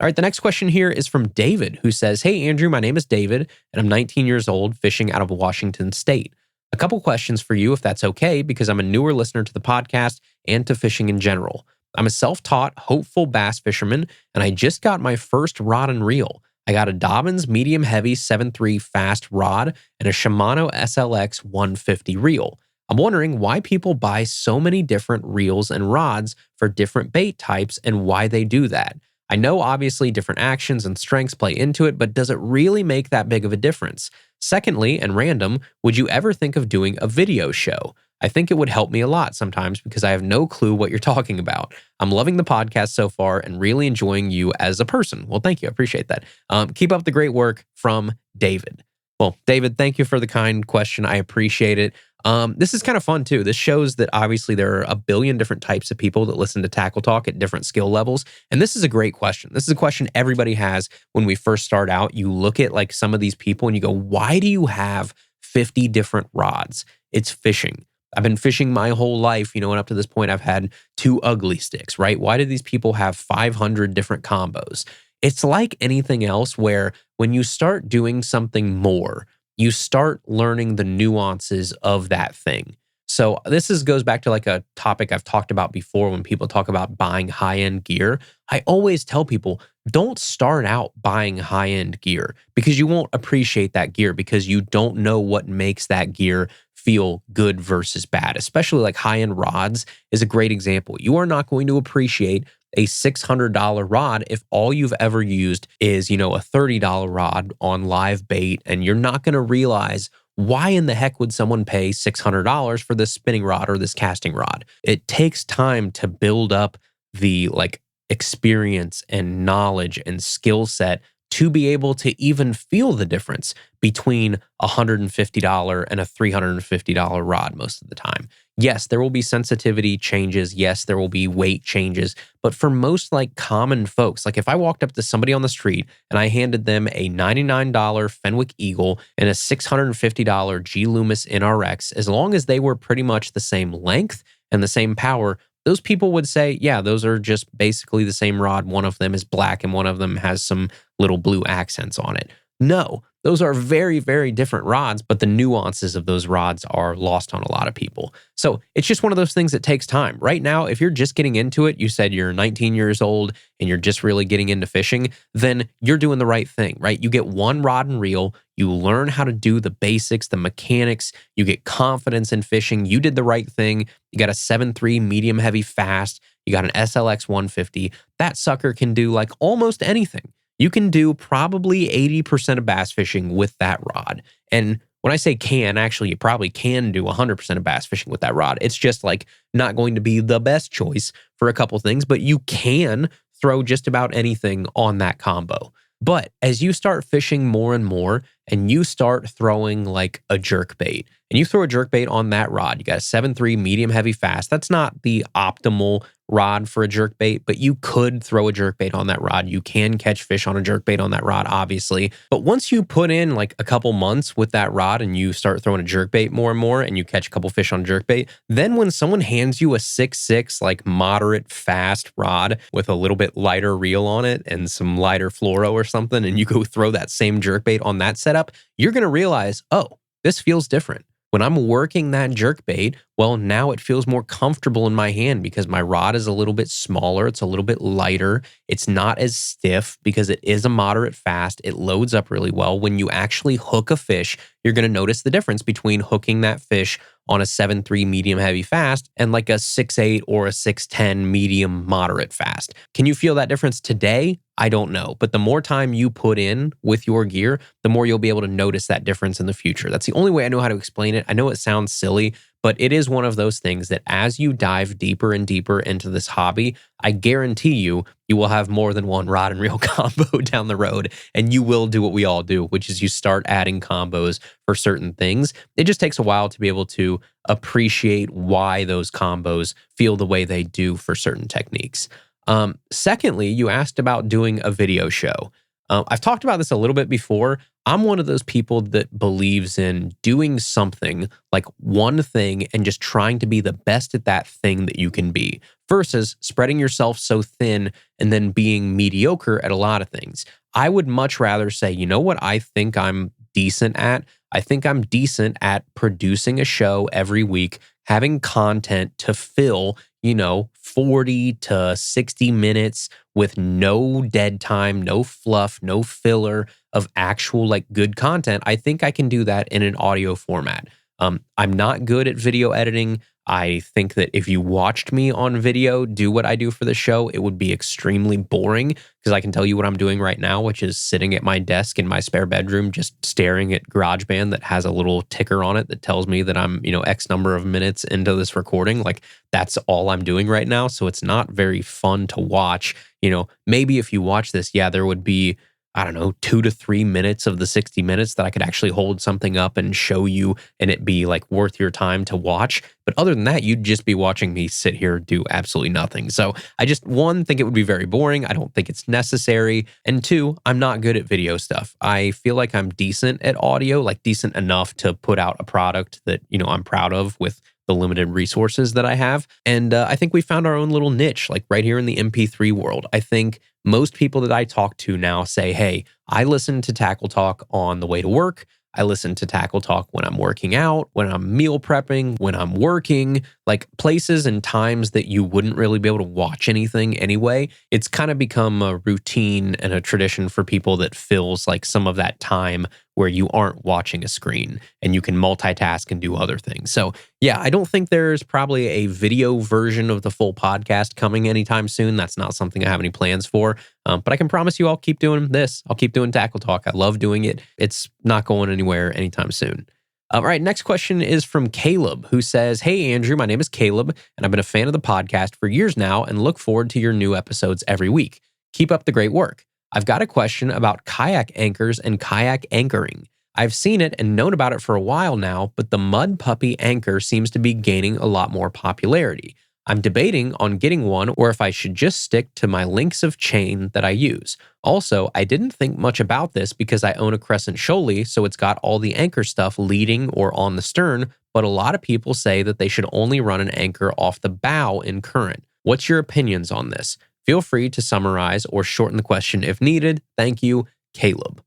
All right, the next question here is from David, who says, "Hey, Andrew, my name is David, and I'm 19 years old, fishing out of Washington State. A couple questions for you, if that's okay, because I'm a newer listener to the podcast and to fishing in general. I'm a self-taught, hopeful bass fisherman, and I just got my first rod and reel. I got a Dobyns medium-heavy 7.3 fast rod and a Shimano SLX 150 reel. I'm wondering why people buy so many different reels and rods for different bait types and why they do that. I know obviously different actions and strengths play into it, but does it really make that big of a difference? Secondly, and random, would you ever think of doing a video show? I think it would help me a lot sometimes because I have no clue what you're talking about. I'm loving the podcast so far and really enjoying you as a person. Well, thank you. I appreciate that. Keep up the great work, from David. Well, David, thank you for the kind question. I appreciate it. This is kind of fun too. This shows that obviously there are a billion different types of people that listen to Tackle Talk at different skill levels. And this is a great question. This is a question everybody has when we first start out. You look at like some of these people and you go, why do you have 50 different rods? It's fishing. I've been fishing my whole life, and up to this point, I've had 2 ugly sticks, right? Why do these people have 500 different combos? It's like anything else where when you start doing something more, you start learning the nuances of that thing. So this goes back to like a topic I've talked about before when people talk about buying high-end gear. I always tell people, don't start out buying high-end gear because you won't appreciate that gear because you don't know what makes that gear feel good versus bad, especially like high-end rods is a great example. You are not going to appreciate a $600 rod if all you've ever used is, a $30 rod on live bait, and you're not going to realize why in the heck would someone pay $600 for this spinning rod or this casting rod? It takes time to build up the experience and knowledge and skill set to be able to even feel the difference between a $150 and a $350 rod most of the time. Yes, there will be sensitivity changes. Yes, there will be weight changes. But for most common folks, if I walked up to somebody on the street and I handed them a $99 Fenwick Eagle and a $650 G Loomis NRX, as long as they were pretty much the same length and the same power, those people would say, yeah, those are just basically the same rod. One of them is black and one of them has some little blue accents on it. No, those are very, very different rods, but the nuances of those rods are lost on a lot of people. So it's just one of those things that takes time. Right now, if you're just getting into it, you said you're 19 years old and you're just really getting into fishing, then you're doing the right thing, right? You get one rod and reel, you learn how to do the basics, the mechanics, you get confidence in fishing. You did the right thing. You got a 7.3 medium heavy fast. You got an SLX 150. That sucker can do almost anything. You can do probably 80% of bass fishing with that rod. And when I say can, actually, you probably can do 100% of bass fishing with that rod. It's just not going to be the best choice for a couple things, but you can throw just about anything on that combo. But as you start fishing more and more and you start throwing a jerk bait and you throw a jerk bait on that rod, you got a 7.3 medium heavy fast. That's not the optimal rod for a jerk bait, but you could throw a jerk bait on that rod. You can catch fish on a jerk bait on that rod, obviously. But once you put in a couple months with that rod and you start throwing a jerk bait more and more and you catch a couple fish on jerk bait, then when someone hands you a 6.6 moderate fast rod with a little bit lighter reel on it and some lighter fluoro or something, and you go throw that same jerk bait on that setup, you're going to realize, oh, this feels different. When I'm working that jerk bait, well, now it feels more comfortable in my hand because my rod is a little bit smaller. It's a little bit lighter. It's not as stiff because it is a moderate fast. It loads up really well. When you actually hook a fish, you're going to notice the difference between hooking that fish on a 7.3 medium heavy fast and a 6.8 or a 6.10 medium moderate fast. Can you feel that difference today? I don't know. But the more time you put in with your gear, the more you'll be able to notice that difference in the future. That's the only way I know how to explain it. I know it sounds silly, but it is one of those things that as you dive deeper and deeper into this hobby, I guarantee you will have more than one rod and reel combo down the road, and you will do what we all do, which is you start adding combos for certain things. It just takes a while to be able to appreciate why those combos feel the way they do for certain techniques. Secondly, you asked about doing a video show. I've talked about this a little bit before. I'm one of those people that believes in doing something, one thing, and just trying to be the best at that thing that you can be, versus spreading yourself so thin and then being mediocre at a lot of things. I would much rather say, you know what I think I'm decent at? I think I'm decent at producing a show every week, having content to fill 40 to 60 minutes with no dead time, no fluff, no filler of actual good content. I think I can do that in an audio format. I'm not good at video editing. I think that if you watched me on video do what I do for the show, it would be extremely boring because I can tell you what I'm doing right now, which is sitting at my desk in my spare bedroom, just staring at GarageBand that has a little ticker on it that tells me that I'm, X number of minutes into this recording. Like that's all I'm doing right now. So it's not very fun to watch. Maybe if you watch this, yeah, there would be, I don't know, 2 to 3 minutes of the 60 minutes that I could actually hold something up and show you and it be like worth your time to watch. But other than that, you'd just be watching me sit here do absolutely nothing. So I just, one, think it would be very boring. I don't think it's necessary. And two, I'm not good at video stuff. I feel like I'm decent at audio, like decent enough to put out a product that, I'm proud of with the limited resources that I have. And I think we found our own little niche, like right here in the MP3 world. I think most people that I talk to now say, hey, I listen to Tackle Talk on the way to work. I listen to Tackle Talk when I'm working out, when I'm meal prepping, when I'm working, like places and times that you wouldn't really be able to watch anything anyway. It's kind of become a routine and a tradition for people that fills like some of that time where you aren't watching a screen and you can multitask and do other things. So yeah, I don't think there's probably a video version of the full podcast coming anytime soon. That's not something I have any plans for. But I can promise you I'll keep doing this. I'll keep doing Tackle Talk. I love doing it. It's not going anywhere anytime soon. All right, next question is from Caleb, who says, hey, Andrew, my name is Caleb, and I've been a fan of the podcast for years now and look forward to your new episodes every week. Keep up the great work. I've got a question about kayak anchors and kayak anchoring. I've seen it and known about it for a while now, but the Mud Puppy anchor seems to be gaining a lot more popularity. I'm debating on getting one or if I should just stick to my links of chain that I use. Also, I didn't think much about this because I own a Crescent Shoalie, so it's got all the anchor stuff leading or on the stern, but a lot of people say that they should only run an anchor off the bow in current. What's your opinions on this? Feel free to summarize or shorten the question if needed. Thank you, Caleb.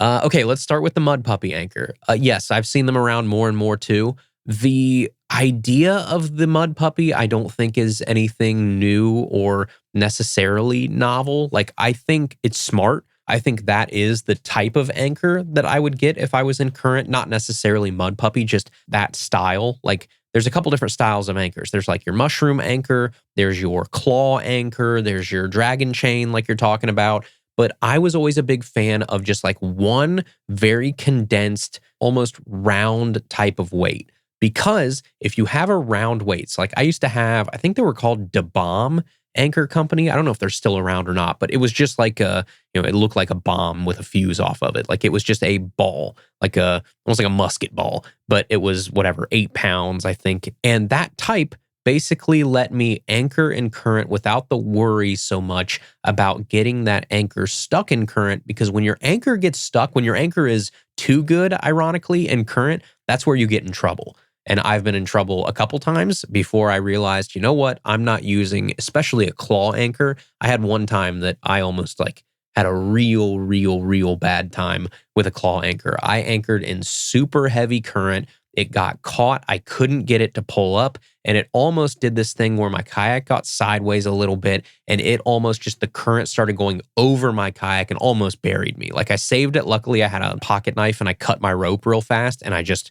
Okay, let's start with the Mud Puppy anchor. Yes, I've seen them around more and more too. The idea of the Mud Puppy, I don't think is anything new or necessarily novel. Like, I think it's smart. I think that is the type of anchor that I would get if I was in current, not necessarily Mud Puppy, just that style. Like, there's a couple different styles of anchors. There's like your mushroom anchor, there's your claw anchor, there's your dragon chain like you're talking about. But I was always a big fan of just like one very condensed, almost round type of weight. Because if you have a round weights, like I used to have, I think they were called DeBomb Anchor Company. I don't know if they're still around or not, but it was just like it looked like a bomb with a fuse off of it. Like it was just a ball, almost like a musket ball, but it was 8 pounds, I think. And that type basically let me anchor in current without the worry so much about getting that anchor stuck in current, because when your anchor gets stuck, when your anchor is too good, ironically, in current, that's where you get in trouble. And I've been in trouble a couple times before I realized, you know what, I'm not using, especially a claw anchor. I had one time that I almost had a real bad time with a claw anchor. I anchored in super heavy current. It got caught. I couldn't get it to pull up. And it almost did this thing where my kayak got sideways a little bit. And it almost just, the current started going over my kayak and almost buried me. Like I saved it. Luckily, I had a pocket knife and I cut my rope real fast. And I just,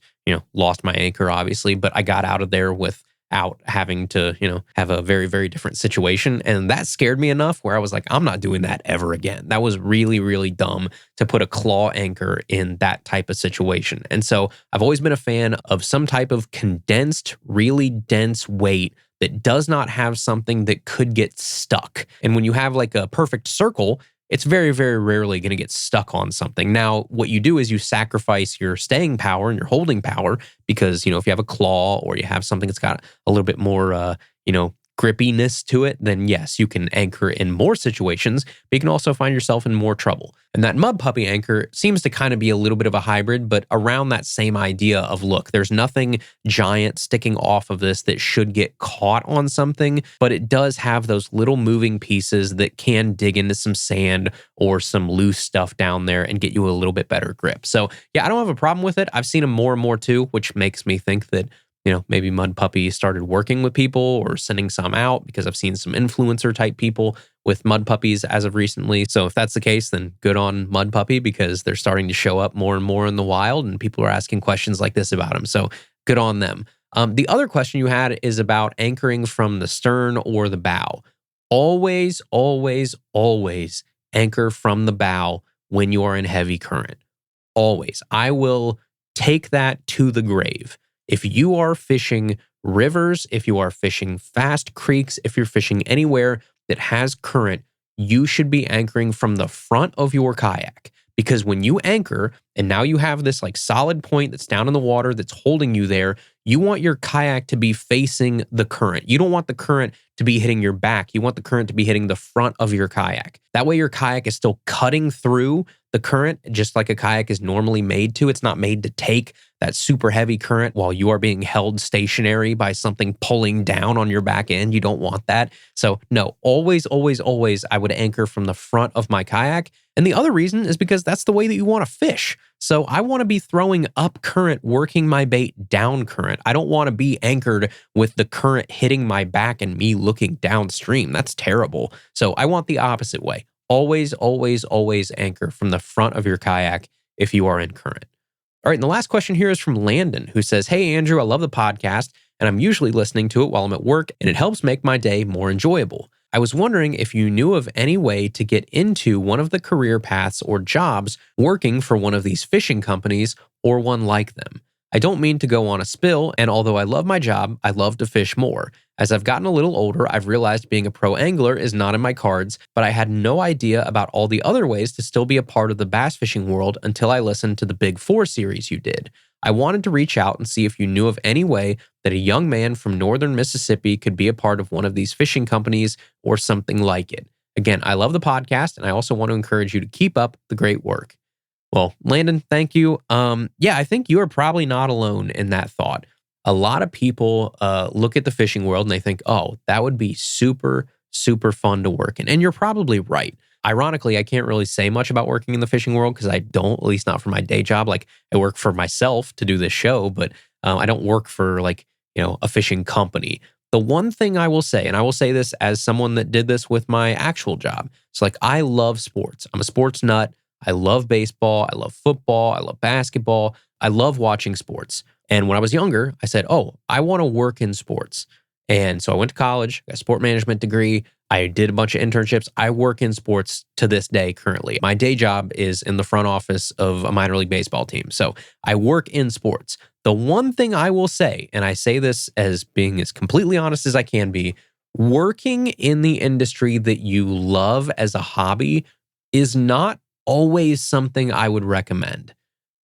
lost my anchor, obviously. But I got out of there without having to, have a very different situation. And that scared me enough where I was like, I'm not doing that ever again. That was really dumb to put a claw anchor in that type of situation. And so I've always been a fan of some type of condensed, really dense weight that does not have something that could get stuck. And when you have like a perfect circle, it's very rarely going to get stuck on something. Now, what you do is you sacrifice your staying power and your holding power because, if you have a claw or you have something that's got a little bit more, grippiness to it, then yes, you can anchor in more situations, but you can also find yourself in more trouble. And that Mud Puppy anchor seems to kind of be a little bit of a hybrid, but around that same idea of, look, there's nothing giant sticking off of this that should get caught on something, but it does have those little moving pieces that can dig into some sand or some loose stuff down there and get you a little bit better grip. So yeah, I don't have a problem with it. I've seen them more and more too, which makes me think that maybe Mud Puppy started working with people or sending some out, because I've seen some influencer type people with Mud Puppies as of recently. So if that's the case, then good on Mud Puppy, because they're starting to show up more and more in the wild and people are asking questions like this about them. So good on them. The other question you had is about anchoring from the stern or the bow. Always, always, always anchor from the bow when you are in heavy current. Always. I will take that to the grave. If you are fishing rivers, if you are fishing fast creeks, if you're fishing anywhere that has current, you should be anchoring from the front of your kayak. Because when you anchor and now you have this like solid point that's down in the water that's holding you there, you want your kayak to be facing the current. You don't want the current to be hitting your back. You want the current to be hitting the front of your kayak. That way your kayak is still cutting through the current just like a kayak is normally made to. It's not made to take that super heavy current while you are being held stationary by something pulling down on your back end. You don't want that. So no, always, always, always, I would anchor from the front of my kayak. And the other reason is because that's the way that you want to fish. So I want to be throwing up current, working my bait down current. I don't want to be anchored with the current hitting my back and me looking downstream. That's terrible. So I want the opposite way. Always, always, always anchor from the front of your kayak if you are in current. All right, and the last question here is from Landon, who says, "Hey, Andrew, I love the podcast, and I'm usually listening to it while I'm at work, and it helps make my day more enjoyable. I was wondering if you knew of any way to get into one of the career paths or jobs working for one of these fishing companies or one like them. I don't mean to go on a spill, and although I love my job, I love to fish more. As I've gotten a little older, I've realized being a pro angler is not in my cards, but I had no idea about all the other ways to still be a part of the bass fishing world until I listened to the Big Four series you did. I wanted to reach out and see if you knew of any way that a young man from northern Mississippi could be a part of one of these fishing companies or something like it. Again, I love the podcast, and I also want to encourage you to keep up the great work." Well, Landon, thank you. Yeah, I think you are probably not alone in that thought. A lot of people look at the fishing world and they think, oh, that would be super, super fun to work in. And you're probably right. Ironically, I can't really say much about working in the fishing world because I don't, at least not for my day job. Like I work for myself to do this show, but I don't work for a fishing company. The one thing I will say, and I will say this as someone that did this with my actual job. So I love sports. I'm a sports nut. I love baseball. I love football. I love basketball. I love watching sports. And when I was younger, I said, oh, I want to work in sports. And so I went to college, got a sport management degree. I did a bunch of internships. I work in sports to this day currently. My day job is in the front office of a minor league baseball team. So I work in sports. The one thing I will say, and I say this as being as completely honest as I can be, working in the industry that you love as a hobby is not always something I would recommend,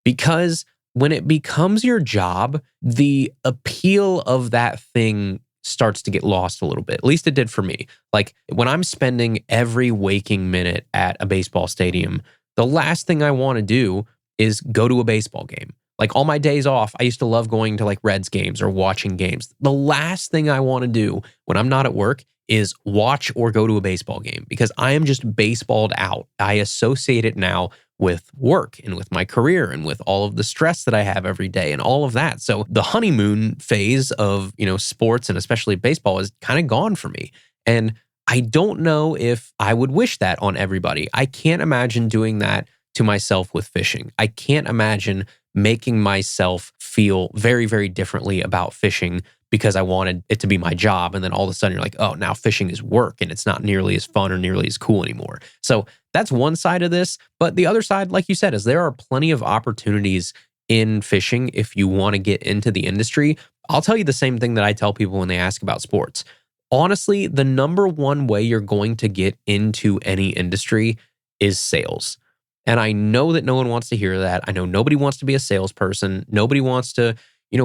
because when it becomes your job, the appeal of that thing starts to get lost a little bit. At least it did for me. Like when I'm spending every waking minute at a baseball stadium, the last thing I want to do is go to a baseball game. Like all my days off, I used to love going to like Reds games or watching games. The last thing I want to do when I'm not at work is watch or go to a baseball game because I am just baseballed out. I associate it now with work and with my career and with all of the stress that I have every day and all of that. So the honeymoon phase of, sports and especially baseball is kind of gone for me. And I don't know if I would wish that on everybody. I can't imagine doing that to myself with fishing. I can't imagine making myself feel very, very differently about fishing because I wanted it to be my job. And then all of a sudden you're like, oh, now fishing is work and it's not nearly as fun or nearly as cool anymore. So that's one side of this. But the other side, like you said, is there are plenty of opportunities in fishing if you want to get into the industry. I'll tell you the same thing that I tell people when they ask about sports. Honestly, the number one way you're going to get into any industry is sales. And I know that no one wants to hear that. I know nobody wants to be a salesperson. Nobody wants to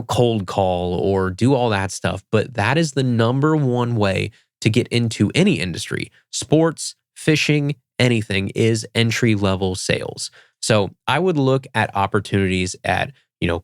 cold call or do all that stuff. But that is the number one way to get into any industry. Sports, fishing, anything is entry-level sales. So I would look at opportunities at,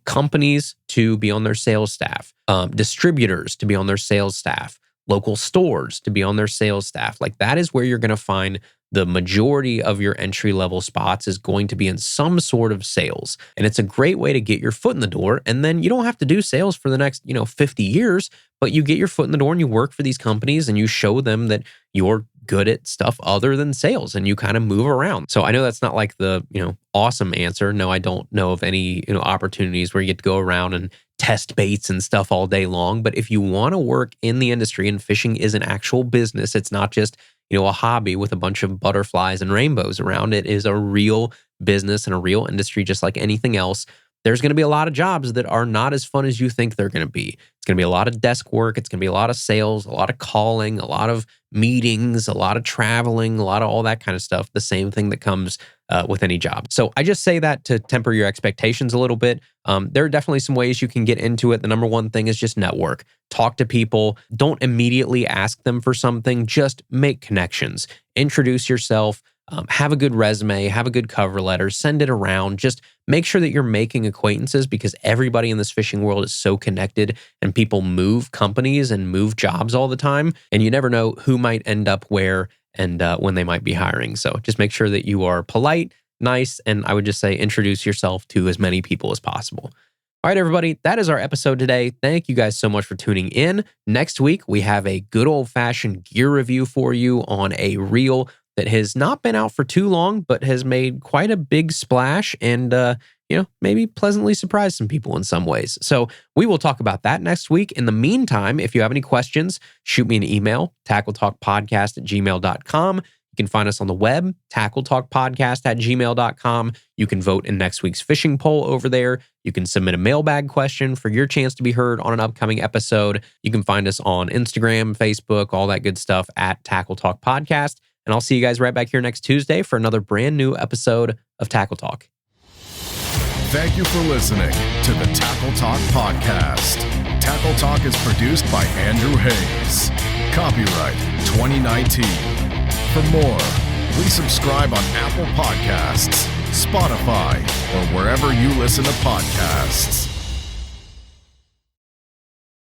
companies to be on their sales staff, distributors to be on their sales staff, local stores to be on their sales staff. Like that is where you're going to find the majority of your entry-level spots is going to be in some sort of sales. And it's a great way to get your foot in the door. And then you don't have to do sales for the next, 50 years, but you get your foot in the door and you work for these companies and you show them that you're good at stuff other than sales and you kind of move around. So I know that's not like the, awesome answer. No, I don't know of any, opportunities where you get to go around and test baits and stuff all day long. But if you want to work in the industry, and fishing is an actual business, it's not just, a hobby with a bunch of butterflies and rainbows around. It is a real business and a real industry, just like anything else. There's going to be a lot of jobs that are not as fun as you think they're going to be. It's going to be a lot of desk work. It's going to be a lot of sales, a lot of calling, a lot of meetings, a lot of traveling, a lot of all that kind of stuff. The same thing that comes with any job. So I just say that to temper your expectations a little bit. There are definitely some ways you can get into it. The number one thing is just network. Talk to people. Don't immediately ask them for something. Just make connections. Introduce yourself. Have a good resume, have a good cover letter, send it around. Just make sure that you're making acquaintances, because everybody in this fishing world is so connected, and people move companies and move jobs all the time. And you never know who might end up where and when they might be hiring. So just make sure that you are polite, nice, and I would just say introduce yourself to as many people as possible. All right, everybody, that is our episode today. Thank you guys so much for tuning in. Next week, we have a good old-fashioned gear review for you on a reel that has not been out for too long, but has made quite a big splash and, maybe pleasantly surprised some people in some ways. So we will talk about that next week. In the meantime, if you have any questions, shoot me an email, tackletalkpodcast@gmail.com. You can find us on the web, tackletalkpodcast@gmail.com. You can vote in next week's fishing poll over there. You can submit a mailbag question for your chance to be heard on an upcoming episode. You can find us on Instagram, Facebook, all that good stuff at Tackle Talk Podcast. And I'll see you guys right back here next Tuesday for another brand new episode of Tackle Talk. Thank you for listening to the Tackle Talk Podcast. Tackle Talk is produced by Andrew Hayes. Copyright 2019. For more, please subscribe on Apple Podcasts, Spotify, or wherever you listen to podcasts.